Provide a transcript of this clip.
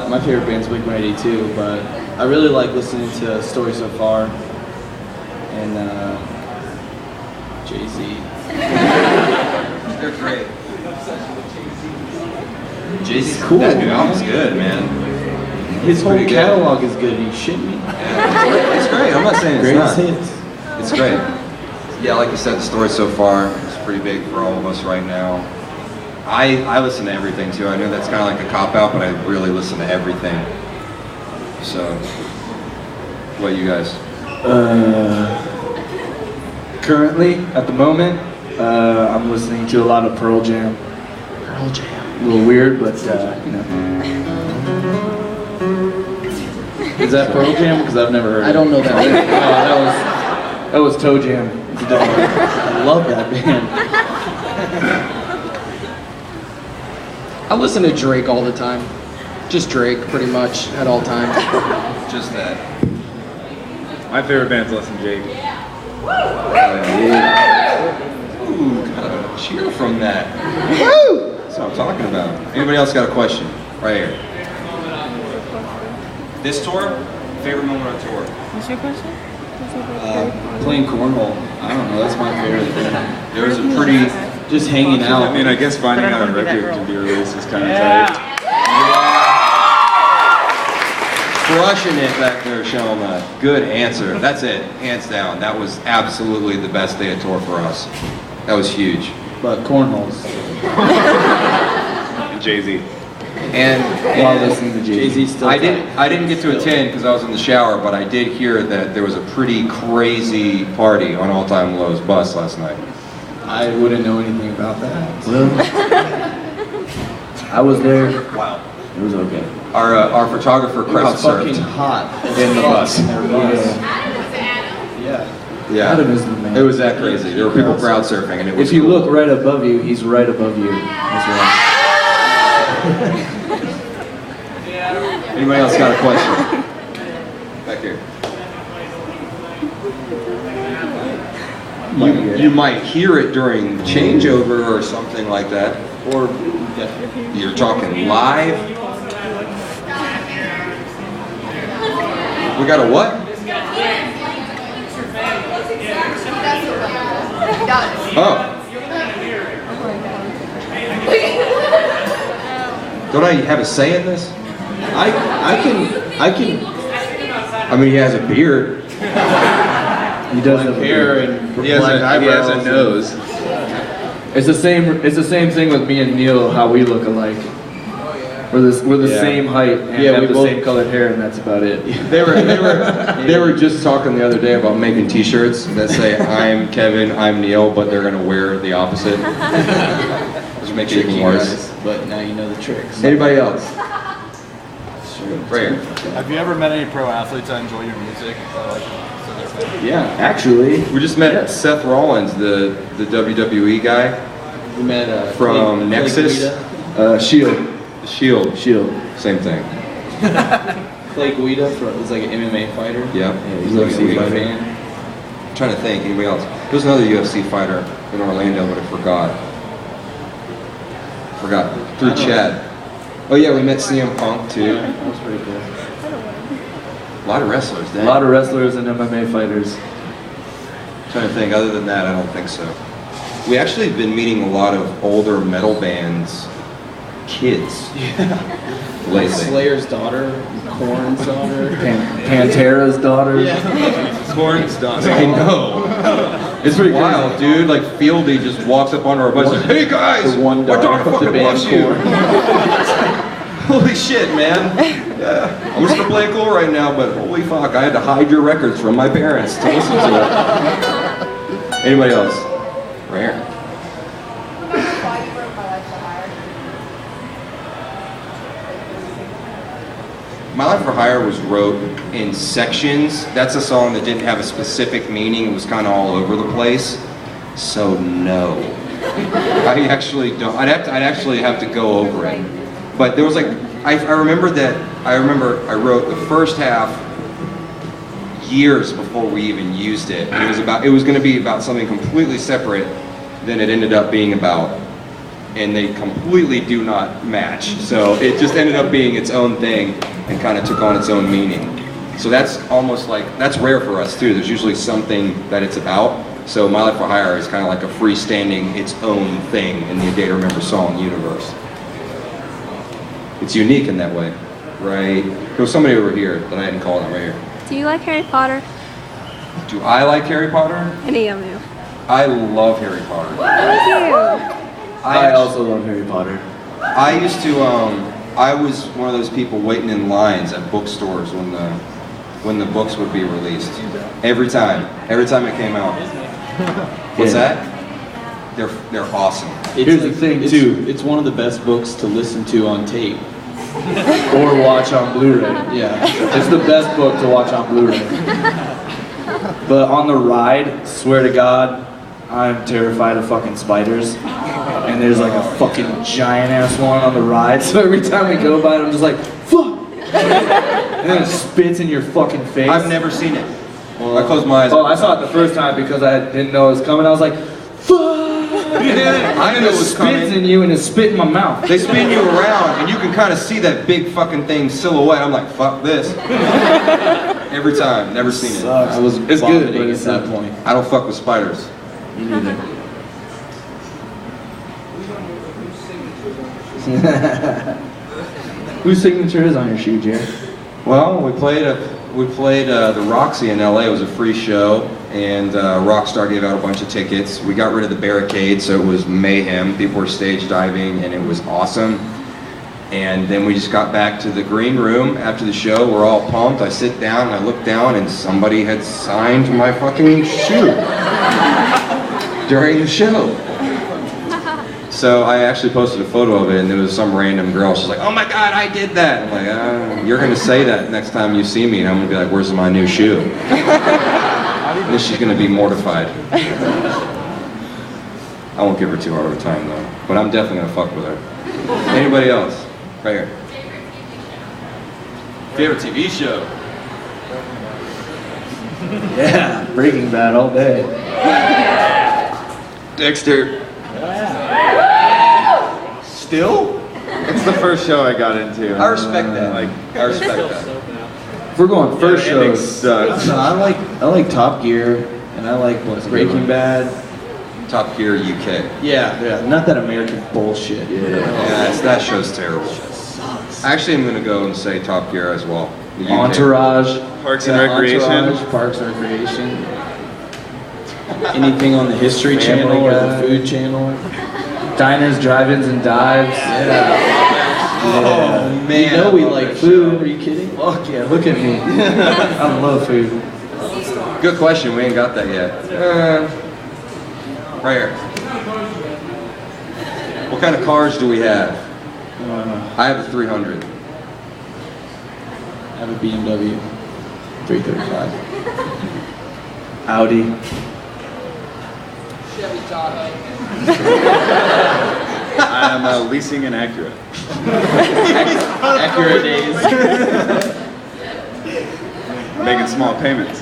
my favorite band's Blink-182, but I really like listening to Story So Far and Jay-Z. They're great. Jay-Z's cool. That new album's good, man. His whole catalog is good. Are you shitting me? It's great. I'm not saying it's not. Hits. It's great. Yeah, like you said, the Story So Far is pretty big for all of us right now. I listen to everything too. I know that's kind of like a cop-out, but I really listen to everything. So, what you guys? Currently, at the moment, I'm listening to a lot of Pearl Jam. Pearl Jam. A little weird, but you know. Is that Pearl Jam? Because I've never heard. I don't know that. That was Toe Jam. I love that band. I listen to Drake all the time. Just Drake, pretty much, at all times. Just that. My favorite band's Less Than Jake. Ooh, kind of a cheer from that. Woo! That's what I'm talking about. Anybody else got a question? Right here. This tour? Favorite moment on tour? What's your question? Playing cornhole. I don't know. That's my favorite thing. There was a pretty... Just hanging out. I mean, I guess finding out a record to be released is kind of tight. Crushing it back there, Shelma. Good answer. That's it. Hands down. That was absolutely the best day of tour for us. That was huge. But cornholes. And Jay-Z. And While listening to Jay-Z still. I didn't get to attend because I was in the shower, but I did hear that there was a pretty crazy party on All Time Low's bus last night. I wouldn't know anything about that. Well, I was there. Wow. It was okay. Our photographer crowd It was fucking surfed hot in the bus. Yeah. Yeah. Adam is the man. It was that crazy. There were people crowd surfing, and it was If you cool. look right above you, he's right above you. That's right. Anybody else got a question? Back here. You might hear it during changeover or something like that. Or You're talking live. We got a what? Oh. Don't I have a say in this? I can. I mean, he has a beard. He does have Hair hair and he has a nose. It's the same thing with me and Neil. How we look alike. We're the same height and have the same colored hair, and that's about it. They were just talking the other day about making T-shirts that say "I'm Kevin, I'm Neil," but they're gonna wear the opposite. Just make it even worse. But now you know the tricks. Anybody else? Right here. Have you ever met any pro athletes that enjoy your music? Yeah, actually, We just met Seth Rollins, the WWE guy we met from Clay Nexus. Guida. Shield. Shield. Same thing. Clay Guida is like an MMA fighter. Yeah. He's like a UFC big fighter. fan. I'm trying to think. Anybody else? There's another UFC fighter in Orlando, but I forgot. Through Chad. Oh yeah, we met CM Punk too. That was pretty cool. A lot of wrestlers. A lot of wrestlers and MMA fighters. Trying to think. Other than that, I don't think so. We actually have been meeting a lot of older metal bands, kids. Lately. Slayer's daughter, Korn's daughter, Pantera's daughter. Korn's done. I know. It's pretty wild, dude. Like Fieldy just walks up onto our bus and hey guys, The one my daughter daughter of the fucking band loves you. Korn. Holy shit, man. Yeah. I'm just gonna play it cool right now, but holy fuck, I had to hide your records from my parents to listen to it. Anybody else? Right here. My Life for Hire was wrote in sections. That's a song that didn't have a specific meaning. It was kind of all over the place. So no, I actually don't. I'd actually have to go over it. But there was like, I remember I wrote the first half years before we even used it. And it was going to be about something completely separate than it ended up being about. and they completely do not match. So it just ended up being its own thing and kind of took on its own meaning. So that's almost like, that's rare for us too. There's usually something that it's about. So My Life for Hire is kind of like a freestanding, its own thing in the A Day to Remember song universe. It's unique in that way, right? There was somebody over here that I hadn't called out right here. Do you like Harry Potter? Do I like Harry Potter? Any of you? I love Harry Potter. I also love Harry Potter. I used to, I was one of those people waiting in lines at bookstores when the books would be released. Every time it came out. What's that? They're awesome. Here's the thing too. It's one of the best books to listen to on tape. Or watch on Blu-ray. Yeah. It's the best book to watch on Blu-ray. But on the ride, swear to God, I'm terrified of fucking spiders. And there's like a fucking giant ass one on the ride, so every time we go by it, I'm just like, fuck! And then it spits in your fucking face. I've never seen it. I closed my eyes. Oh, I saw it the first time because I didn't know it was coming. I was like, fuck! I didn't know it was coming. It spits in you and it spit in my mouth. They spin you around and you can kind of see that big fucking thing silhouette. I'm like, fuck this. Every time, never seen it. Sucks. I was It's good, vomiting but at it's that not. point. I don't fuck with spiders. Me neither. Whose signature is on your shoe, Jared? Well, we played the Roxy in LA. It was a free show, and Rockstar gave out a bunch of tickets. We got rid of the barricade, so it was mayhem. People were stage diving, and it was awesome. And then we just got back to the green room after the show. We're all pumped. I sit down, and I look down, and somebody had signed my fucking shoe during the show. So I actually posted a photo of it, and there was some random girl. She's like, "Oh my God, I did that!" I'm like, "You're gonna say that next time you see me," and I'm gonna be like, "Where's my new shoe?" And then she's gonna be mortified. I won't give her too hard of a time though, but I'm definitely gonna fuck with her. Anybody else? Right here. Favorite TV show? Yeah, Breaking Bad all day. Dexter. Still? It's the first show I got into. I respect that. Like, I respect that. If we're going first the ending shows, sucks. No, I like Top Gear, and I like Breaking Bad. Top Gear UK. Yeah, not that American bullshit. Yeah, that show's terrible. Actually, I'm gonna go and say Top Gear as well. The UK. Entourage. Parks and Recreation. Entourage, Parks and Recreation. Anything on the History Family Channel or the Guy. Food Channel. Diners, drive-ins, and dives. Oh man. You know we I love like that food. show. Are you kidding? Fuck yeah, look at me. I love food. Good question. We ain't got that yet. Right here. What kind of cars do we have? I have a 300. I have a BMW 335. Audi. Chevy Tahoe. I'm leasing an Acura. Acura days. Making small payments.